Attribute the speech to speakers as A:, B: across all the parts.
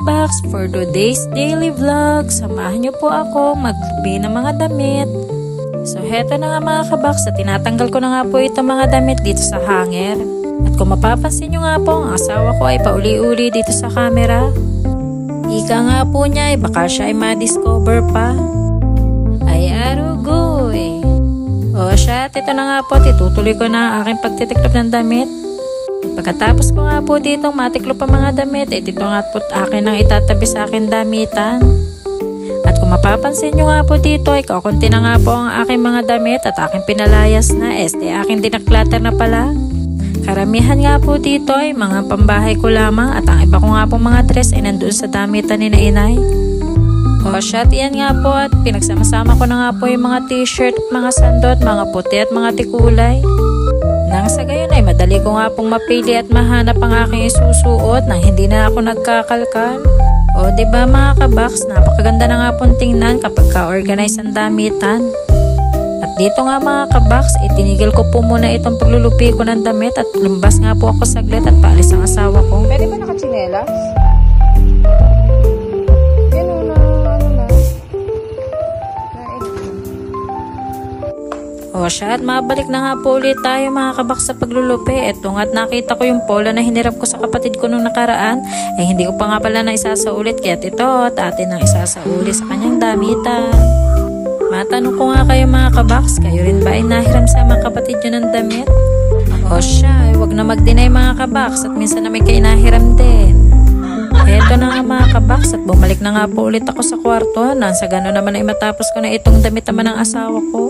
A: kabox, for today's daily vlog, samahan niyo po ako magbi ng mga damit. So heto na nga mga kabox, at tinatanggal ko na nga po ito mga damit dito sa hanger. At kung mapapansin nyo nga po, ang asawa ko ay pauli-uli dito sa camera. Ika nga po niya ay baka siya ay ma-discover pa. Ay arugoy. O siya, at ito na nga po, titutuloy ko na ang aking pagtitiklop ng damit. Pagkatapos ko nga po ditong matiklop ang mga damit, dito nga po akin ang itatabi sa akin damitan. At kung mapapansin nyo nga po dito, ay kakunti na nga po ang aking mga damit at aking pinalayas na, aking dinaklatter na pala. Karamihan nga po dito ay mga pambahay ko lamang at ang iba ko nga po mga dress ay nandoon sa damitan ni na inay. O shot, yan nga po, at pinagsama-sama ko na nga po yung mga t-shirt at mga sandot, mga puti at mga tikulay. Nang sa gayon ay madali ko nga pong mapili at mahanap ang aking isusuot nang hindi na ako nagkakalkal. O diba mga kabox, napakaganda na nga pong tingnan kapag ka-organize ang damitan. At dito nga mga kabox, itinigil ko po muna itong paglulupi ko ng damit at lumbas nga po ako saglit at paalis ang asawa ko.
B: Pwede ba nakatsinelas?
A: O siya, at mabalik na nga po ulit tayo mga kabak sa paglulupi. Eto nga, at nakita ko yung polo na hinirap ko sa kapatid ko nung nakaraan. Hindi ko pa nga pala na isasaulit. Kaya ito at atin ang isasauli sa kanyang damitan. Matanong ko nga kayo mga kabaks, kayo rin ba ay nahiram sa mga kapatid nyo ng damit? O siya, wag na mag-deny mga kabaks at minsan na may kayo nahiram din. Eto na nga mga kabaks, at bumalik na nga po ulit ako sa kwarto. Nang sa gano'n naman ay matapos ko na itong damit naman ng asawa ko.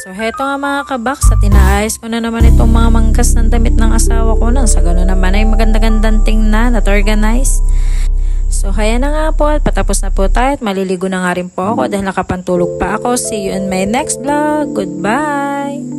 A: So heto nga mga kabaks, at inaayos ko na naman itong mga manggas ng damit ng asawa ko. Nang sa gano'n naman ay maganda-gandang tingnan at organize. So kaya na nga po, at patapos na po tayo at maliligo na nga rin po ako dahil nakapantulog pa ako. See you in my next vlog. Goodbye!